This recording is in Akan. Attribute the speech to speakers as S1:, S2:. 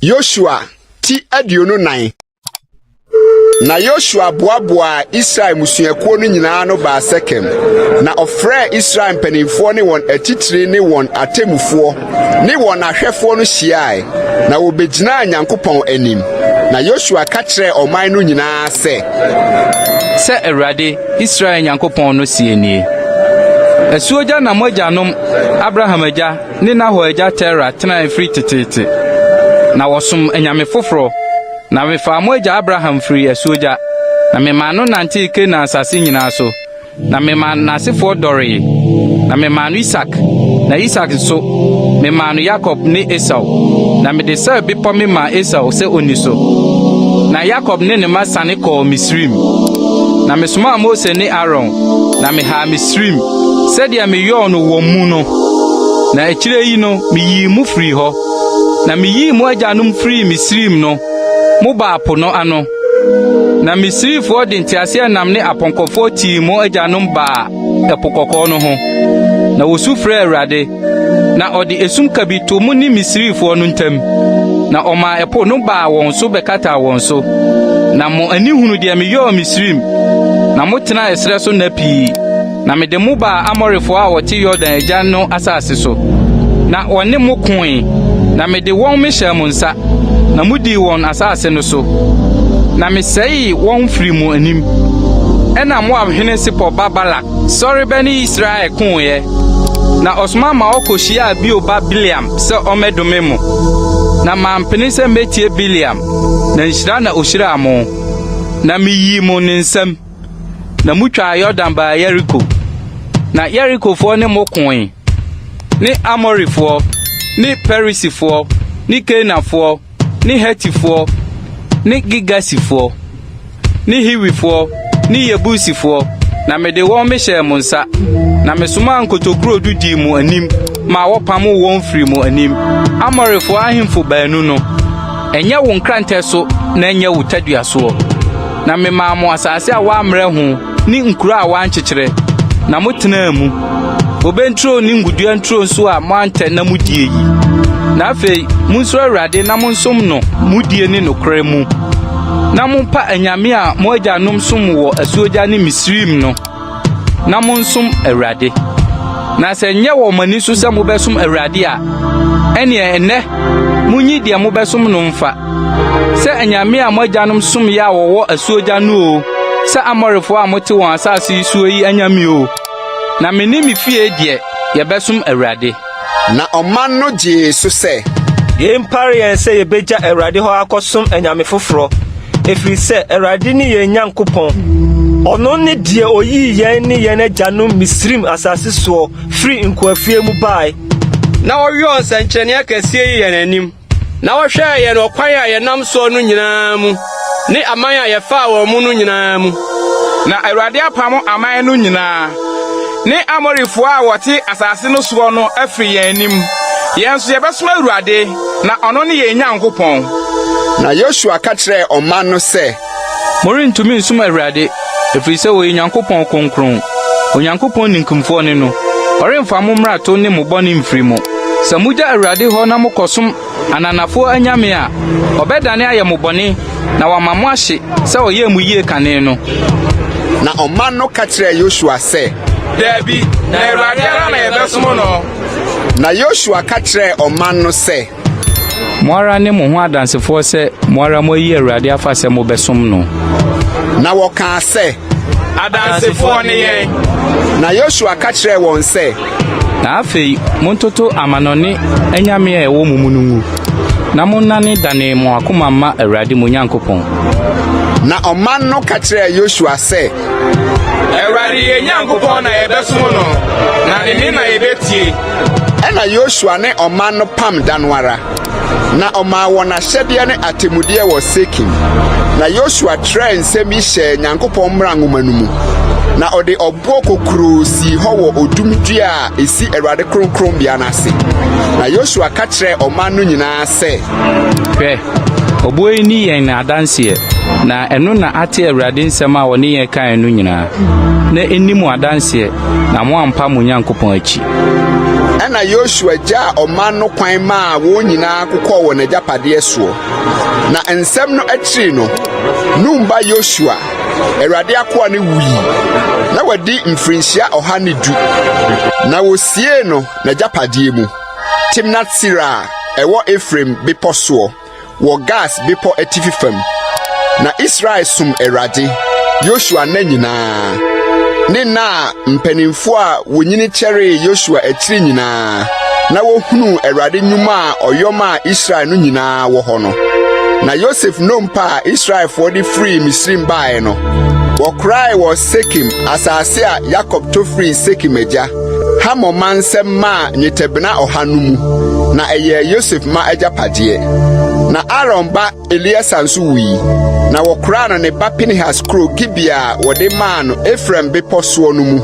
S1: Yoshua ti aduonu nan. Na Yoshua boaboa Israel musuakuo no nyinaa no ba Shechem. Na ofre Israel mpanimfo ne won atitire ne won atemufo ne won ahwefo no hyiae. Na wobegyina Nyankopɔn anim. Na Yoshua ka kyerɛ ɔman no nyinaa sɛ
S2: Awurade Israel Nyankopɔn no sie nie. Asuogya na mogyanom Abraham agya ne Nahor agya Tera tena free tetete. Na wɔsom anyame foforo. Na mefa mogya Abraham free asuogya. Na mema no nante ke na asase nyinaa so. Na mema nasefo dɔre. Na mema no Isaac. Na Isaac so mema no Jacob ne Esau. Na mede sɛ bepɔ mema Esau sɛ oni so. Na Jacob ne ne ma sane kɔ Misrim. Na mesoma Mose ne Aaron. Na meha Misrim. Sɛdeɛ meyɔɔ no wɔ mu no. Na akyire yi no miyi mu firi hɔ. Na miyi mu agyanom firi Misrim no. Mo ba apo no ano. Na Misrifo de ntiase nam ne aponkɔfo tii mo agyanom ba epokɔkɔ no ho. Na wosu frɛ Awurade. Na ɔde esum kabito mu ne Misrifo no ntam. Na ɔma epo no ba wɔn so bɛkata wɔn so. Na mo ani hunu de meyɔ Misrim. Na mo tena esrɛ so na pii. Na mede mo ba Amorifo a wɔte Yordan agya no asase so. Na wɔne mo koe. Na mede wɔn mehyɛ mo nsa. Na mudi wɔn asase no so. Na mesɛi wɔn firi mu anim. Ɛna Moab hene Sipor Balak sɔre bɛne Israel koe. Na ɔsoma ma ɔkɔhyia bio ba Biliam sɛ ɔmɛdome mo. Na mampene sɛ metie Biliam. Na nhyira na ohyira mo. Na miyi mo ne nsam. Na mutwa Yordan ba Jericho. Na Jerichofoɔ ne mo koe. Ne Amorifoɔ, ne Perisifoɔ, ne Kenafoɔ, ne Hetifoɔ, ne Gigasifoɔ, ne Hiwifoɔ, ne Yebusifoɔ. Na mede wɔn mehyɛ mo nsa. Na mesoma nkotokuro dudi mu anim, ma wɔpam wɔn firi mu anim. Amorifoɔ ahemfo baanu no. Ɛnyɛ wo nkrantɛ so na ɛnyɛ wo tadua so. Na mema mo asase a wɔamrɛ ho, ne nkuro a wɔankyekyere. Na motena mu. Obentro ne ngudua ntro nso a moantɛ na mudie yi. Na afei munsoro Awurade na monsom no mudie ne nokra mu. Na mompa anyame a mo agyanom som wɔ asuogya ne Misrim no. Na monsom Awurade. Na sɛ nyɛ wɔ mani so sɛ mobɛsom Awurade a ɛne ɛnɛ munyi deɛ mobɛsom no mfa. Sɛ anyame a mo agyanom som yɛ a wɔwɔ asuogya no o. Sɛ Amorifo a mote wɔn asase yi so yi anyame o. Na meni mi fie deɛ yɛbɛsom Awurade.
S1: Na ɔman no gye so sɛ
S3: yɛmpare yɛn sɛ yɛbɛgya Awurade hɔ akɔsom anyame foforo. Ɛfiri sɛ Awurade ne yɛn Nyankopɔn. Ɔno ne deɛ oyii yɛn ne yɛn agyanom Misrim asase soɔ firi nkoafie mu bae.
S4: Na wɔwɔ nsɛnkyerɛnne akɛseɛ yi yɛn anim. Na wɔhwɛ yɛn ɔkwan a yɛnam soɔ no nyinaa mu. Ne aman a yɛfaa wɔn mu no nyinaa mu.
S5: Na Awurade apam aman no nyinaa. Ne Amorifoɔ a wɔte asase no soɔ no afiri yɛn anim. Yɛn nso yɛbɛsom Awurade na ɔno ne yɛn Nyankopɔn.
S1: Na Yoshua ka kyerɛ ɔman no sɛ
S2: morentumi nsom Awurade ɛfiri sɛ ɔyɛ Nyankopɔn kronkron. Onyankopɔn ninkumfoɔ ne no. Ɔremfa mo mmarato ne mo bɔne mfiri mo. Sɛ mugya Awurade hɔ na mokɔsom ananafoɔ anyame a ɔbɛdane ayɛ mo bɔne na wama mo ahye sɛ ɔyɛ mu yie kane no.
S1: Na ɔman no ka kyerɛ Yoshua sɛ
S5: Dabi, na Awurade ara na yɛbɛsom no.
S1: Na Yoshua ka kyerɛ ɔman no sɛ
S2: mo ara ne mo ho adansefoɔ sɛ mo ara mo yi Awurade afa sɛ mo bɛsom no.
S1: Na wɔkaa sɛ
S5: adansefoɔ ne yɛn.
S1: Na Yoshua ka kyerɛ wɔn sɛ
S2: na afei montoto amanɔne anyame a ɛwɔ mo mu no ngu. Na monnane dane mo akoma ma Awurade mo Nyankopɔn.
S1: Na ɔman no ka kyerɛ Yoshua sɛ
S5: Awurade yɛn Nyankopɔn na yɛbɛsom no. Na ne na yɛbɛtie.
S1: Ɛna Yoshua ne ɔman no pam da no ara. Na ɔmaa wɔn ahyɛdeɛ ne atemudeɛ wɔ Shechem. Na Yoshua trɛ nsɛm yi hyɛ Nyankopɔn mmara nwoma no mu. Na ɔde ɔboɔ kokoro si hɔ wɔ odum dua a esi Awurade kronkronbea n'ase. Na Yoshua ka kyerɛ ɔman no nyinaa sɛ
S2: hwɛ ɔboɔ yi ni yɛn na adanseɛ. Na ɛno na ate Awurade nsɛm a wɔne yɛn kan no nyinaa. Na ɛni mo adanseɛ na mo ampa mo Nyankopɔn akyi.
S1: ɛna Yosua gya ɔman no kwan maa wɔn nyinaa kokɔ wɔ n'agyapadeɛ soɔ. Na nsɛm no akyiri no, Nun ba Yosua, Awurade akoa ne wuyi. Na wadi mfirinhyia 110. Na wosie no n'agyapadeɛ mu. Timnat-Sera ɛwɔ Efraim bepɔ soɔ, wɔ Gas bepɔ atifi fam. Na Israel som Awurade, Yosua na nyinaa. Ne na mpanimfo a wonyini kyeree Yosua akyiri nyinaa. Na wohunu Awurade nnwuma a ɔyɔm a Israel no nyinaa wɔ hɔ no. Na Yosef nompa a Israelfoɔ de firi Misrim bae no. Wɔkorae wɔ Shechem asase a Yakob to firi Shechem agya. Hamor ma nsɛm maa nnwetɛbena 100 no mu. Na ɛyɛ Yosef ma agyapadeɛ. Na Aaron ba Eliezer nso wuyi. Na wɔkoraa no ne ba Pinehas kuro Gibea a wɔde maa no Efraim bepɔ soɔ no mu.